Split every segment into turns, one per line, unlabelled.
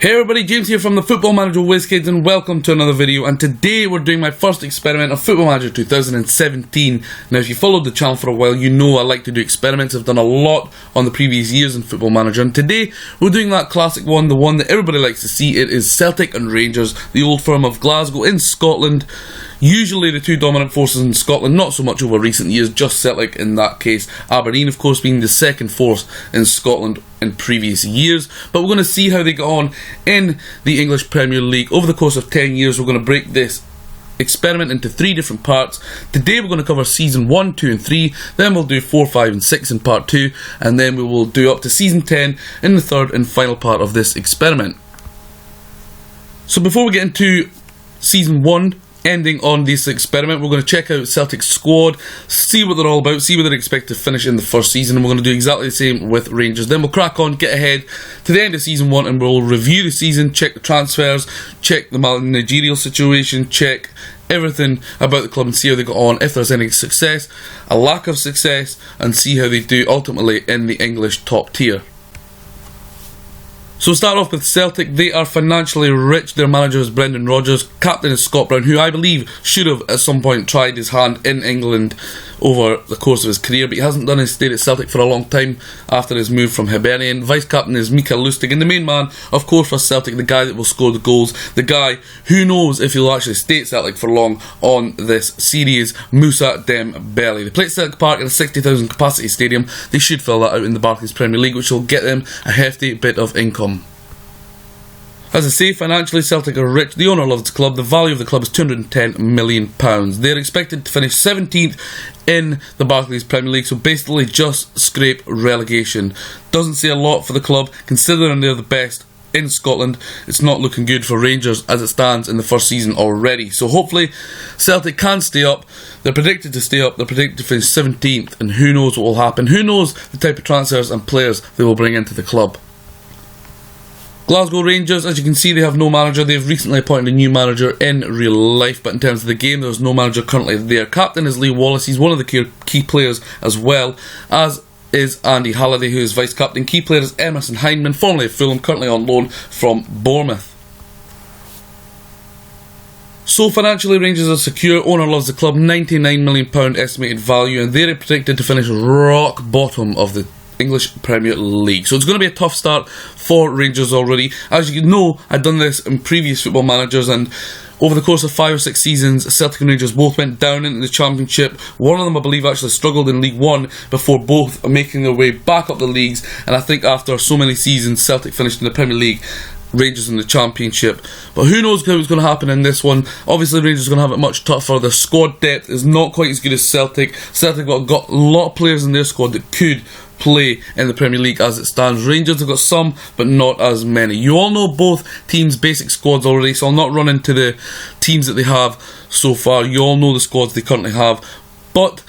Hey everybody, James here from the Football Manager WizKids and welcome to another video. And today we're doing my first experiment of Football Manager 2017. Now if you followed the channel for a while, you know I like to do experiments. I've done a lot on the previous years in Football Manager, and today we're doing that classic one, the one that everybody likes to see. It is Celtic and Rangers, the old firm of Glasgow in Scotland. Usually the two dominant forces in Scotland, not so much over recent years, just Celtic in that case. Aberdeen of course being the second force in Scotland in previous years. But we're going to see how they get on in the English Premier League over the course of 10 years. We're going to break this experiment into 3 different parts. Today we're going to cover season 1, 2 and 3, then we'll do 4, 5 and 6 in part 2, and then we will do up to season 10 in the third and final part of this experiment. So before we get into season 1, ending on this experiment, we're going to check out Celtic's squad, see what they're all about, see where they expect to finish in the first season, and we're going to do exactly the same with Rangers. Then we'll crack on, get ahead to the end of season 1, and we'll review the season, check the transfers, check the managerial situation, check everything about the club and see how they got on, if there's any success, a lack of success, and see how they do ultimately in the English top tier. So we'll start off with Celtic. They are financially rich. Their manager is Brendan Rodgers. Captain is Scott Brown, who I believe should have at some point tried his hand in England over the course of his career, but he hasn't done his stay at Celtic for a long time after his move from Hibernian. Vice captain is Mikael Lustig, and the main man, of course, for Celtic, the guy that will score the goals, the guy who knows if he'll actually stay at Celtic for long on this series, Moussa Dembele. They play at Celtic Park in a 60,000 capacity stadium. They should fill that out in the Barclays Premier League, which will get them a hefty bit of income. As I say, financially Celtic are rich. The owner loves the club. The value of the club is £210 million. They're expected to finish 17th in the Barclays Premier League, so basically just scrape relegation. Doesn't say a lot for the club, considering they're the best in Scotland. It's not looking good for Rangers as it stands in the first season already. So hopefully Celtic can stay up. They're predicted to stay up. They're predicted to finish 17th, and who knows what will happen. Who knows the type of transfers and players they will bring into the club. Glasgow Rangers, as you can see, they have no manager. They've recently appointed a new manager in real life, but in terms of the game, there's no manager currently there. Captain is Lee Wallace. He's one of the key players as well, as is Andy Halliday, who is vice captain. Key player is Emerson Hyndman, formerly of Fulham, currently on loan from Bournemouth. So financially, Rangers are secure. Owner loves the club. £99 million estimated value, and they're predicted to finish rock bottom of the English Premier League. So it's going to be a tough start for Rangers already. As you know, I've done this in previous Football Managers, and over the course of 5 or 6 seasons, Celtic and Rangers both went down into the Championship. One of them, I believe, actually struggled in League 1 before both making their way back up the leagues, and I think after so many seasons, Celtic finished in the Premier League, Rangers in the Championship. But who knows what's going to happen in this one. Obviously Rangers are going to have it much tougher. Their squad depth is not quite as good as Celtic. Celtic have got a lot of players in their squad that could play in the Premier League as it stands. Rangers have got some, but not as many. You all know both teams' basic squads already, so I'll not run into the teams that they have so far. You all know the squads they currently have. But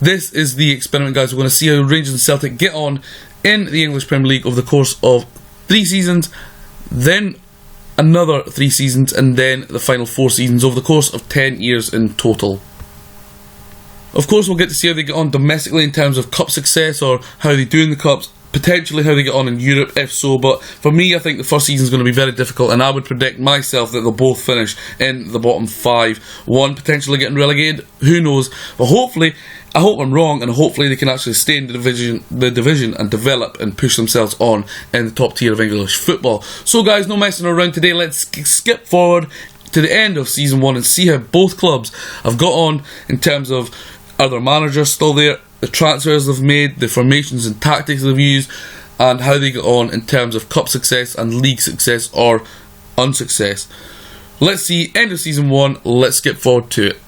this is the experiment, guys. We're going to see how Rangers and Celtic get on in the English Premier League over the course of 3 seasons, then another 3 seasons, and then the final 4 seasons over the course of 10 years in total. Of course, we'll get to see how they get on domestically in terms of cup success, or how they do in the cups, potentially how they get on in Europe, if so. But for me, I think the first season is going to be very difficult, and I would predict myself that they'll both finish in the bottom 5. One potentially getting relegated, who knows? But hopefully, I hope I'm wrong, and hopefully they can actually stay in the division and develop and push themselves on in the top tier of English football. So guys, no messing around today. Let's skip forward to the end of season 1 and see how both clubs have got on in terms of, are their managers still there, the transfers they've made, the formations and tactics they've used, and how they get on in terms of cup success and league success or unsuccess. Let's see, end of season 1, let's skip forward to it.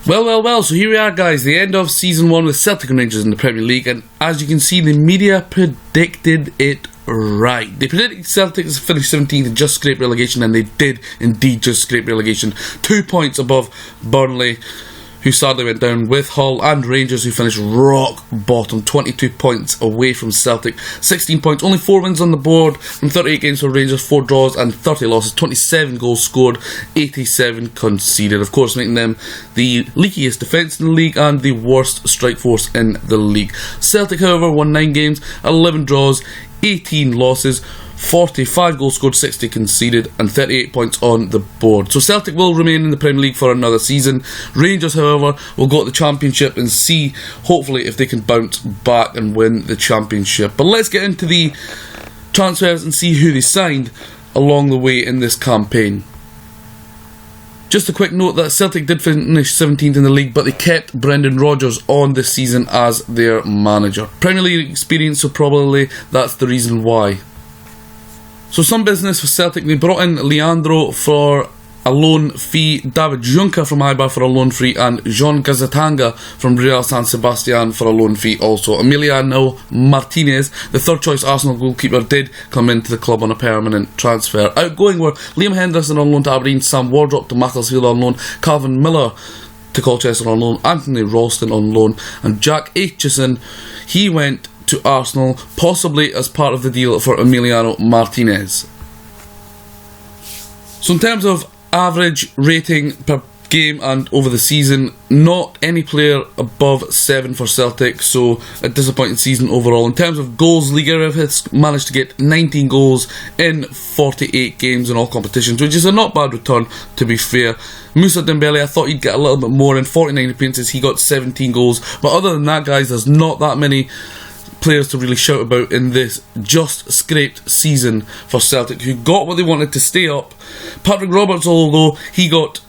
Well, so here we are, guys, the end of season 1 with Celtic and Rangers in the Premier League, and as you can see, the media predicted it right. They predicted Celtic to finish 17th and just scrape relegation, and they did indeed just scrape relegation. 2 points above Burnley, who sadly went down, with Hull, and Rangers, who finished rock bottom, 22 points away from Celtic, 16 points, only 4 wins on the board from 38 games for Rangers, 4 draws and 30 losses, 27 goals scored, 87 conceded, of course making them the leakiest defence in the league and the worst strike force in the league. Celtic, however, won 9 games, 11 draws, 18 losses, 45 goals scored, 60 conceded, and 38 points on the board. So Celtic will remain in the Premier League for another season. Rangers, however, will go to the Championship and see, hopefully, if they can bounce back and win the Championship. But let's get into the transfers and see who they signed along the way in this campaign. Just a quick note that Celtic did finish 17th in the league, but they kept Brendan Rodgers on this season as their manager. Premier League experience, so probably that's the reason why. So some business for Celtic. They brought in Leandro for a loan fee, David Juncker from Eibar for a loan fee, and Jean Gazatanga from Real San Sebastian for a loan fee also. Emiliano Martinez, the third choice Arsenal goalkeeper, did come into the club on a permanent transfer. Outgoing were Liam Henderson on loan to Aberdeen, Sam Wardrop to Macclesfield on loan, Calvin Miller to Colchester on loan, Anthony Ralston on loan, and Jack Aitchison, he went to Arsenal, possibly as part of the deal for Emiliano Martinez. So in terms of average rating per game and over the season, not any player above 7 for Celtic, so a disappointing season overall. In terms of goals, Liga has managed to get 19 goals in 48 games in all competitions, which is a not bad return, to be fair. Moussa Dembele, I thought he'd get a little bit more. In 49 appearances, he got 17 goals, but other than that, guys, there's not that many players to really shout about in this just scraped season for Celtic, who got what they wanted to stay up. Patrick Roberts, although he got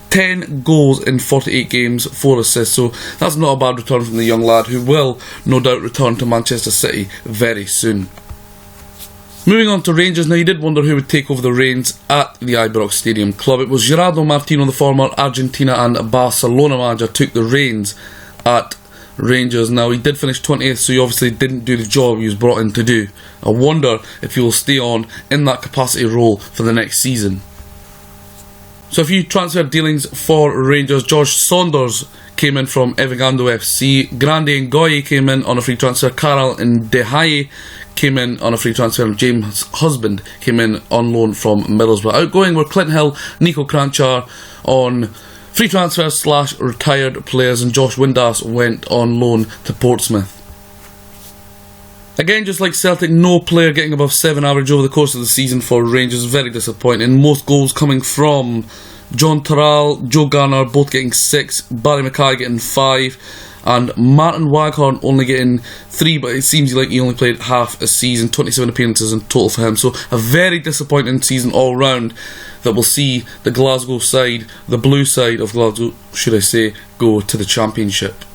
10 goals in 48 games, 4 assists, so that's not a bad return from the young lad, who will no doubt return to Manchester City very soon. Moving on to Rangers. Now, you did wonder who would take over the reins at the Ibrox Stadium club. It was Gerardo Martino, the former Argentina and Barcelona manager, took the reins at Rangers. Now, he did finish 20th, so he obviously didn't do the job he was brought in to do. I wonder if he will stay on in that capacity role for the next season. So a few transfer dealings for Rangers. George Saunders came in from Evigando FC. Grande Ngoye came in on a free transfer. Karel Ndehaye came in on a free transfer. And James Husband came in on loan from Middlesbrough. Outgoing were Clint Hill, Nico Kranjčar on free transfers / retired players, and Josh Windass went on loan to Portsmouth. Again, just like Celtic, no player getting above 7 average over the course of the season for Rangers. Very disappointing. Most goals coming from John Terrell, Joe Garner, both getting 6, Barry Mackay getting 5, and Martin Waghorn only getting 3, but it seems like he only played half a season, 27 appearances in total for him. So a very disappointing season all round, that will see the Glasgow side, the blue side of Glasgow, should I say, go to the Championship.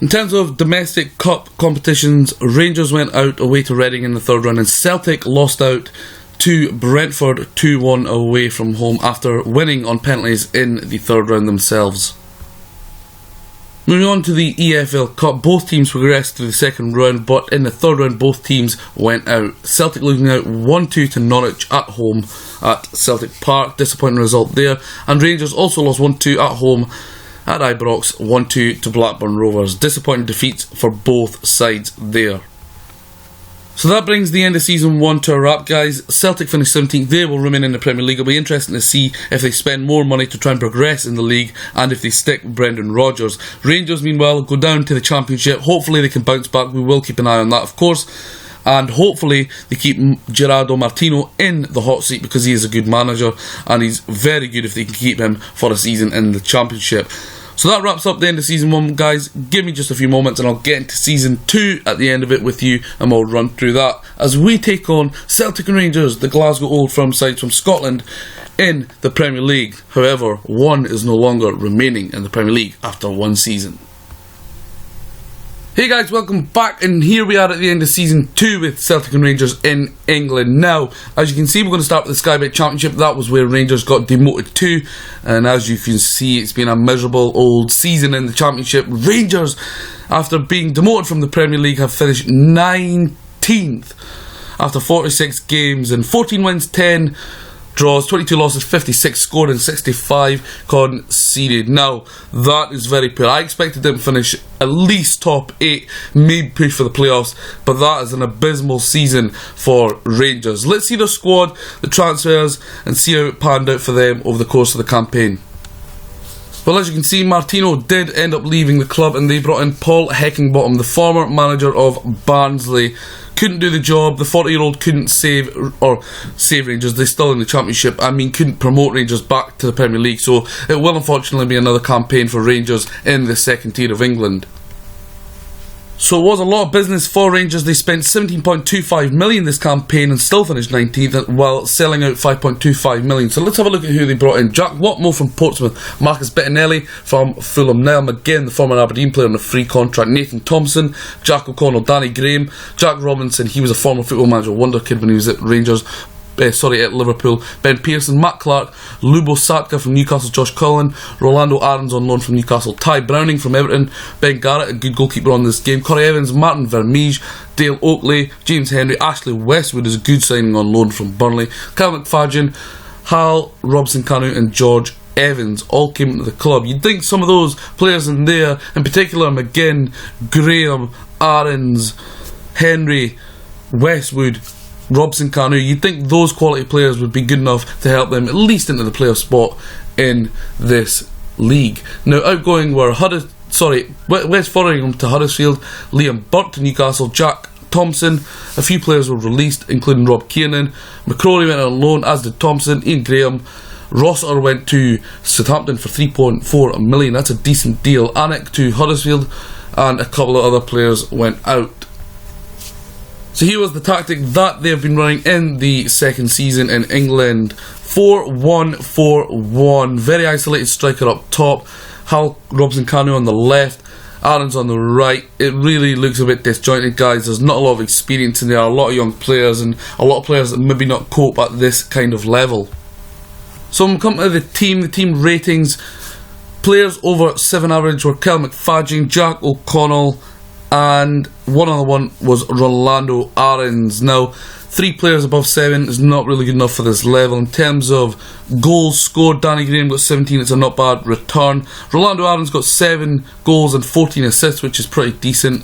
In terms of domestic cup competitions, Rangers went out away to Reading in the third round, and Celtic lost out to Brentford 2-1 away from home after winning on penalties in the third round themselves. Moving on to the EFL Cup, both teams progressed to the second round, but in the third round both teams went out. Celtic losing out 1-2 to Norwich at home at Celtic Park, disappointing result there, and Rangers also lost 1-2 at home at Ibrox, 1-2 to Blackburn Rovers. Disappointing defeats for both sides there. So that brings the end of Season 1 to a wrap, guys. Celtic finished 17th. They will remain in the Premier League. It'll be interesting to see if they spend more money to try and progress in the league, and if they stick Brendan Rodgers. Rangers, meanwhile, go down to the Championship. Hopefully they can bounce back. We will keep an eye on that, of course. And hopefully they keep Gerardo Martino in the hot seat, because he is a good manager, and he's very good if they can keep him for a season in the Championship. So that wraps up the end of Season 1, guys. Give me just a few moments and I'll get into Season 2 at the end of it with you, and we'll run through that as we take on Celtic and Rangers, the Glasgow Old Firm sides from Scotland, in the Premier League. However, one is no longer remaining in the Premier League after one season. Hey guys, welcome back, and here we are at the end of Season 2 with Celtic and Rangers in England. Now, as you can see, we're going to start with the Sky Bet Championship. That was where Rangers got demoted to, and as you can see, it's been a miserable old season in the Championship. Rangers, after being demoted from the Premier League, have finished 19th after 46 games and 14 wins, 10 draws, 22 losses, 56 scored and 65 conceded. Now, that is very poor. I expected them to finish at least top 8, maybe push for the playoffs, but that is an abysmal season for Rangers. Let's see the squad, the transfers, and see how it panned out for them over the course of the campaign. Well, as you can see, Martino did end up leaving the club and they brought in Paul Heckingbottom, the former manager of Barnsley. Couldn't do the job. The 40-year-old couldn't save Rangers. They're still in the Championship. I mean, couldn't promote Rangers back to the Premier League. So it will unfortunately be another campaign for Rangers in the second tier of England. So it was a lot of business for Rangers. They spent £17.25 million this campaign and still finished 19th while selling out £5.25 million. So let's have a look at who they brought in. Jack Watmore from Portsmouth, Marcus Bettinelli from Fulham, Niall McGinn, the former Aberdeen player on a free contract, Nathan Thompson, Jack O'Connell, Danny Graham, Jack Robinson, he was a former Football Manager wonder kid when he was at Rangers. At Liverpool, Ben Pearson, Matt Clark, Lubo Satka from Newcastle, Josh Cullen, Rolando Aarons on loan from Newcastle, Ty Browning from Everton, Ben Garrett, a good goalkeeper on this game, Corey Evans, Martin Vermeij, Dale Oakley, James Henry, Ashley Westwood is a good signing on loan from Burnley, Kyle McFadden, Hal, Robson Kanu and George Evans all came into the club. You'd think some of those players in there, in particular McGinn, Graham, Aarons, Henry, Westwood, Robson Kanu, you'd think those quality players would be good enough to help them at least into the playoff spot in this league. Now, outgoing were West Fotheringham to Huddersfield, Liam Burt to Newcastle, Jack Thompson. A few players were released, including Rob Kiernan. McCrory went on loan, as did Thompson. Ian Graham. Rossiter went to Southampton for £3.4 million. That's a decent deal. Anik to Huddersfield, and a couple of other players went out. So here was the tactic that they've been running in the second season in England. 4-1-4-1. Very isolated striker up top. Hal Robson Kanu on the left. Aarons on the right. It really looks a bit disjointed, guys. There's not a lot of experience in there. A lot of young players and a lot of players that maybe not cope at this kind of level. So I'm coming to the team ratings. Players over 7 average were Kyle McFadden, Jack O'Connell, and one other one was Rolando Aarons. Now, 3 players above 7 is not really good enough for this level. In terms of goals scored, Danny Graham got 17, it's a not bad return. Rolando Aarons got 7 goals and 14 assists, which is pretty decent.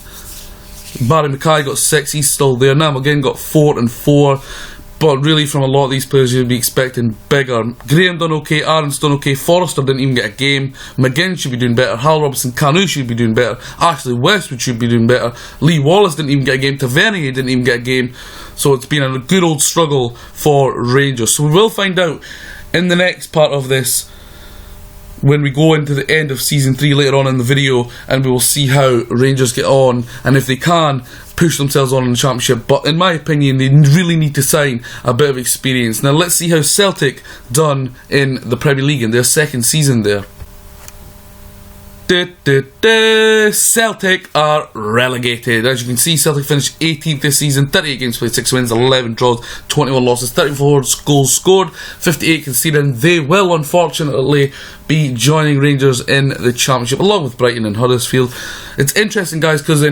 Barry Mackay got 6, he's still there. Now again got 4 and 4. But really, from a lot of these players, you'd be expecting bigger. Graham done okay, Aarons done okay, Forrester didn't even get a game, McGinn should be doing better, Hal Robson Kanu should be doing better, Ashley Westwood should be doing better, Lee Wallace didn't even get a game, Tavernier didn't even get a game. So it's been a good old struggle for Rangers. So we will find out in the next part of this when we go into the end of Season 3 later on in the video, and we will see how Rangers get on and if they can push themselves on in the Championship. But in my opinion, they really need to sign a bit of experience. Now let's see how Celtic done in the Premier League in their second season there. Celtic are relegated. As you can see, Celtic finished 18th this season, 38 games played, 6 wins, 11 draws, 21 losses, 34 goals scored, 58 conceded. They will unfortunately be joining Rangers in the Championship along with Brighton and Huddersfield. It's interesting, guys, because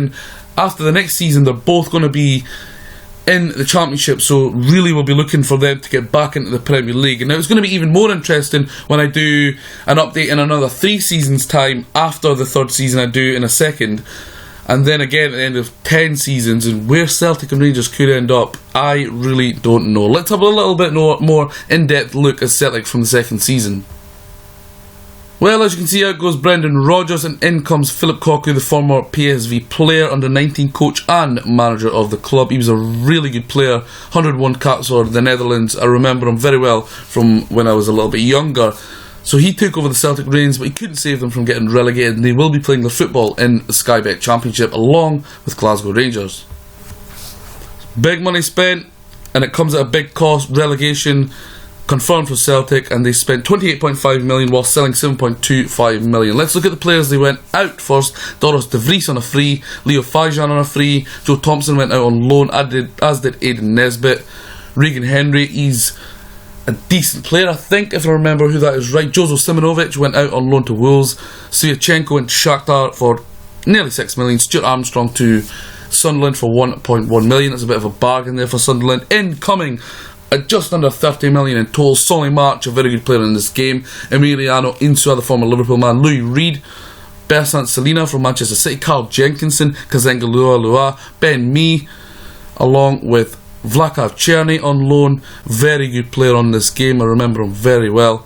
after the next season they're both going to be in the Championship, so really we'll be looking for them to get back into the Premier League. And now it's going to be even more interesting when I do an update in another 3 seasons time after the 3rd season I do in a second, and then again at the end of 10 seasons, and where Celtic and Rangers could end up, I really don't know. Let's have a little bit more in-depth look at Celtic from the second season. Well, as you can see, out goes Brendan Rodgers and in comes Philip Cocu, the former PSV player, under-19 coach and manager of the club. He was a really good player, 101 caps for the Netherlands. I remember him very well from when I was a little bit younger. So he took over the Celtic reins, but he couldn't save them from getting relegated, and they will be playing their football in the Sky Bet Championship along with Glasgow Rangers. Big money spent, and it comes at a big cost. Relegation confirmed for Celtic, and they spent £28.5 million while selling £7.25 million. Let's look at the players they went out first. Doris de Vries on a free, Leo Fajan on a free, Joe Thompson went out on loan, as did Aidan Nesbitt. Regan Henry, he's a decent player, I think, if I remember who that is right. Jozo Simonovic went out on loan to Wolves. Sviatchenko went to Shakhtar for nearly £6 million. Stuart Armstrong to Sunderland for £1.1 million. That's a bit of a bargain there for Sunderland. Incoming at just under £30 million in total. Solly March, a very good player in this game. Emiliano Insua, the former Liverpool man. Louis Reed. Bersant Selina from Manchester City. Carl Jenkinson. Kazenga Lua. Ben Mee, along with Vlakav Cherny on loan. Very good player on this game. I remember him very well.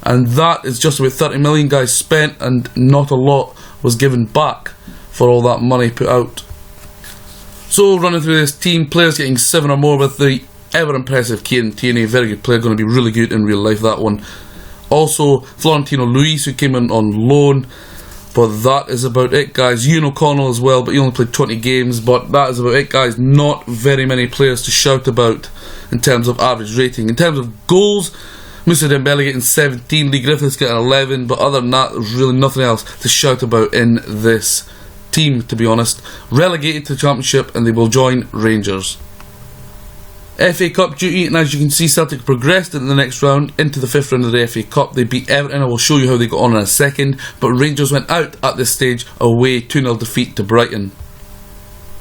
and that is just about 30 million guys spent, and not a lot was given back for all that money put out. So running through this team, players getting 7 or more with the ever impressive Kieran Tierney, very good player, going to be really good in real life, that one. Also Florentino Luis, who came in on loan. But that is about it, guys. Ewan O'Connell as well, but he only played 20 games. But that is about it, guys. Not very many players to shout about in terms of average rating. In terms of goals, Moussa Dembele getting 17, Lee Griffiths getting 11. But other than that, there's really nothing else to shout about in this team, to be honest. Relegated to the Championship, and they will join Rangers. FA Cup duty, and as you can see, Celtic progressed in the next round into the 5th round of the FA Cup. They beat Everton. I will show you how they got on in a second, but Rangers went out at this stage away 2-0 defeat to Brighton.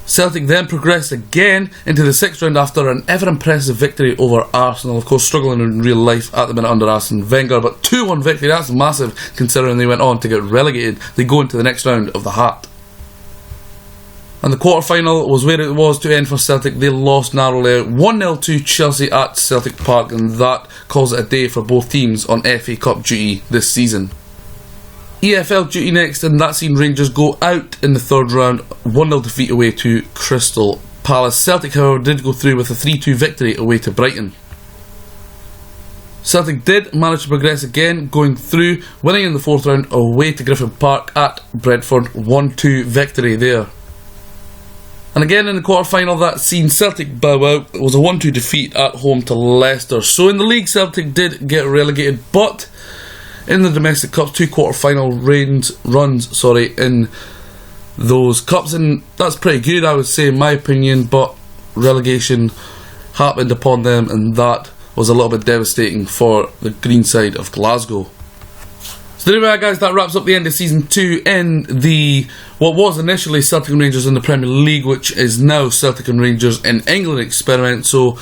Celtic then progressed again into the 6th round after an ever impressive victory over Arsenal, of course struggling in real life at the minute under Arsene Wenger, but 2-1 victory, that's massive considering they went on to get relegated. They go into the next round of the hat. And the quarter-final was where it was to end for Celtic. They lost narrowly 1-0 to Chelsea at Celtic Park, and that calls it a day for both teams on FA Cup duty this season. EFL duty next, and that seen Rangers go out in the 3rd round, 1-0 defeat away to Crystal Palace. Celtic, however, did go through with a 3-2 victory away to Brighton. Celtic did manage to progress again, going through, winning in the 4th round away to Griffin Park at Brentford, 1-2 victory there. And again in the quarter-final, that seen Celtic bow out. It was a 1-2 defeat at home to Leicester. So in the league, Celtic did get relegated, but in the domestic cups, 2 quarter-final runs in those cups, and that's pretty good, I would say, in my opinion. But relegation happened upon them, and that was a little bit devastating for the green side of Glasgow. So anyway, guys, that wraps up the end of Season 2 in the what was initially Celtic and Rangers in the Premier League, which is now Celtic and Rangers in England experiment. So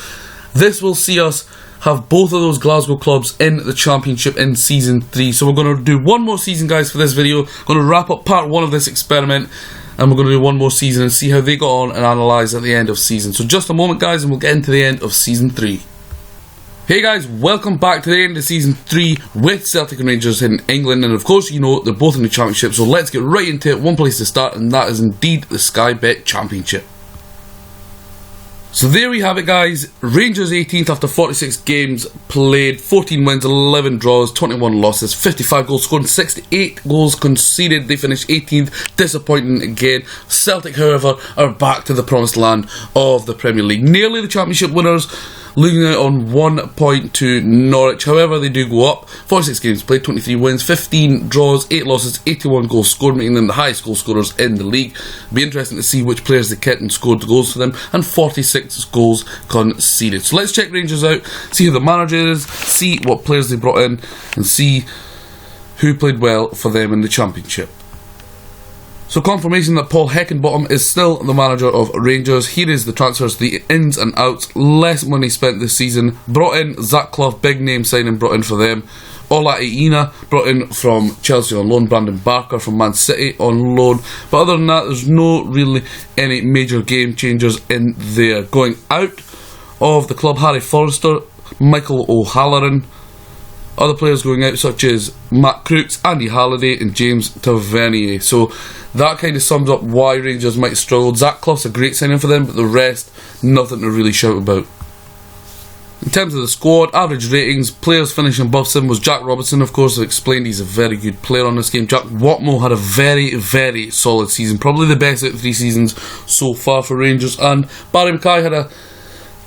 this will see us have both of those Glasgow clubs in the Championship in Season 3. So we're going to do one more season, guys, for this video. We're going to wrap up part 1 of this experiment, and we're going to do one more season and see how they got on and analyse at the end of season. So just a moment, guys, and we'll get into the end of Season 3. Hey guys, welcome back to the end of Season 3 with Celtic and Rangers in England, and of course you know they're both in the Championship, so let's get right into it. One place to start, and that is indeed the Sky Bet Championship. So there we have it, guys. Rangers 18th after 46 games played, 14 wins, 11 draws, 21 losses, 55 goals scored, 68 goals conceded. They finished 18th, disappointing again. Celtic, however, are back to the promised land of the Premier League. Nearly the Championship winners, losing out on 1 point to Norwich. However, they do go up. 46 games played, 23 wins, 15 draws, 8 losses, 81 goals scored, making them the highest goal scorers in the league. It'll be interesting to see which players they kept and scored the goals for them, and 46 goals conceded. So let's check Rangers out, see who the manager is, see what players they brought in, and see who played well for them in the Championship. So confirmation that Paul Heckingbottom is still the manager of Rangers. Here is the transfers, the ins and outs. Less money spent this season. Brought in Zach Clough, big name signing brought in for them. Ola Aina brought in from Chelsea on loan. Brandon Barker from Man City on loan. But other than that, there's no really any major game changers in there. Going out of the club, Harry Forrester, Michael O'Halloran. Other players going out such as Matt Crooks, Andy Halliday and James Tavernier. So that kind of sums up why Rangers might struggle. Zach Clough's a great signing for them, but the rest, nothing to really shout about. In terms of the squad, average ratings, players finishing above 7 was Jack Robertson, of course. I've explained he's a very good player on this game. Jack Watmo had a very, very solid season. Probably the best out of 3 seasons so far for Rangers. And Barry Mackay had a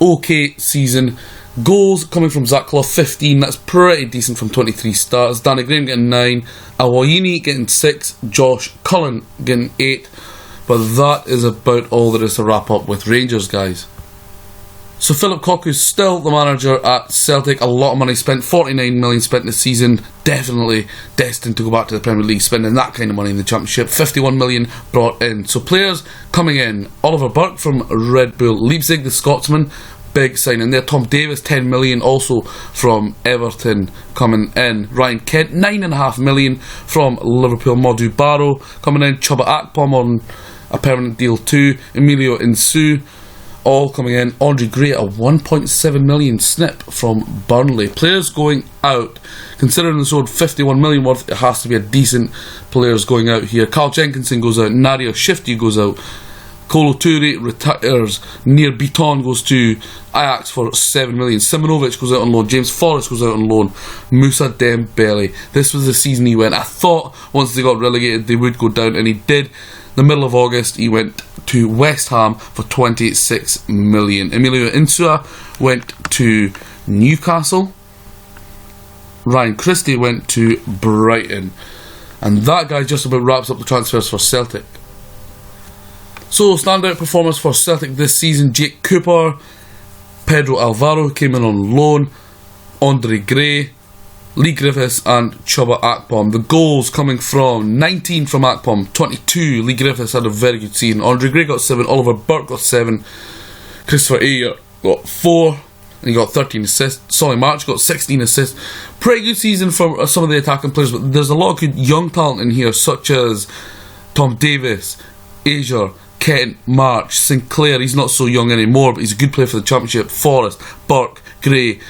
okay season. Goals coming from Zach Clough, 15, that's pretty decent from 23 starts. Danny Graham getting 9, Awayini getting 6, Josh Cullen getting 8. But that is about all there is to wrap up with Rangers, guys. So Philip Cocu's still the manager at Celtic. A lot of money spent, 49 million spent this season. Definitely destined to go back to the Premier League, spending that kind of money in the Championship. 51 million brought in. So players coming in, Oliver Burke from Red Bull Leipzig, the Scotsman. Big signing there. Tom Davis, 10 million, also from Everton coming in. Ryan Kent, 9.5 million from Liverpool. Modu Barrow coming in. Chuba Akpom on a permanent deal too. Emilio Insu all coming in. Andre Gray at a 1.7 million snip from Burnley. Players going out, considering it's owed 51 million worth, it has to be a decent players going out here. Carl Jenkinson goes out, Nadia Shifty goes out, Kolo Toure retires, Near Beaton goes to Ajax for 7 million, Simonovic goes out on loan, James Forrest goes out on loan, Moussa Dembele. This was the season he went. I thought once they got relegated they would go down, and he did. The middle of August he went to West Ham for 26 million. Emilio Insua went to Newcastle. Ryan Christie went to Brighton. And that guy just about wraps up the transfers for Celtic. So, standout performers for Celtic this season: Jake Cooper, Pedro Alvaro came in on loan, Andre Gray, Lee Griffiths and Chuba Akpom. The goals coming from 19 from Akpom, 22. Lee Griffiths had a very good season. Andre Gray got 7, Oliver Burke got 7, Christopher Ayer got 4, and he got 13 assists. Solly March got 16 assists. Pretty good season for some of the attacking players, but there's a lot of good young talent in here, such as Tom Davis, Asia, Kent, March, Sinclair. He's not so young anymore, but he's a good player for the Championship. Forrest, Burke, Gray,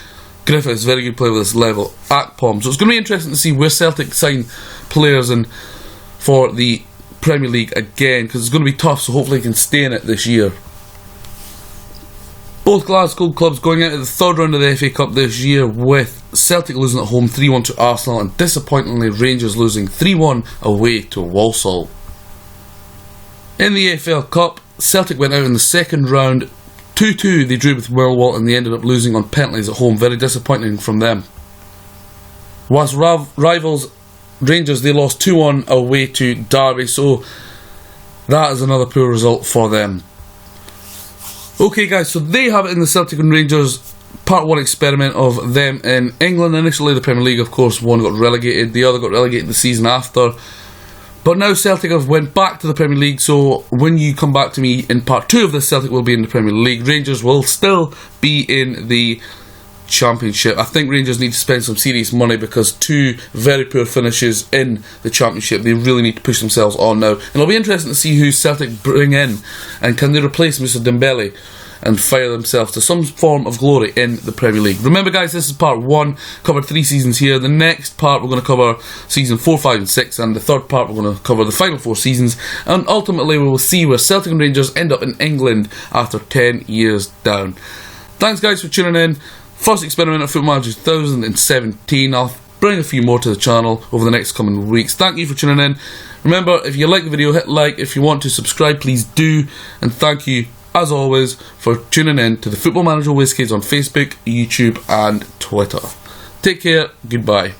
Griffiths, very good player with this level. Akpom. So it's going to be interesting to see where Celtic sign players in for the Premier League again, because it's going to be tough, so hopefully they can stay in it this year. Both Glasgow clubs going out of the third round of the FA Cup this year, with Celtic losing at home 3-1 to Arsenal, and disappointingly Rangers losing 3-1 away to Walsall. In the AFL Cup, Celtic went out in the second round 2-2. They drew with Millwall and they ended up losing on penalties at home. Very disappointing from them. Whilst rivals Rangers, they lost 2-1 away to Derby, so that is another poor result for them. Okay guys, so they have it in the Celtic and Rangers Part 1 experiment of them in England. Initially the Premier League, of course, one got relegated, the other got relegated the season after. But now Celtic have went back to the Premier League, so when you come back to me in Part 2 of this, Celtic will be in the Premier League. Rangers will still be in the Championship. I think Rangers need to spend some serious money, because 2 very poor finishes in the Championship. They really need to push themselves on now. And it'll be interesting to see who Celtic bring in, and can they replace Moussa Dembele and fire themselves to some form of glory in the Premier League. Remember guys, this is Part 1, covered 3 seasons here. The next part we're going to cover Season 4, 5 and 6, and the third part we're going to cover the final 4 seasons, and ultimately we will see where Celtic and Rangers end up in England after 10 years down. Thanks guys for tuning in. First experiment of Football Manager 2017. I'll bring a few more to the channel over the next coming weeks. Thank you for tuning in. Remember, if you like the video, hit like. If you want to subscribe, please do. And thank you, as always, for tuning in to the Football Manager WizKids on Facebook, YouTube and Twitter. Take care, goodbye.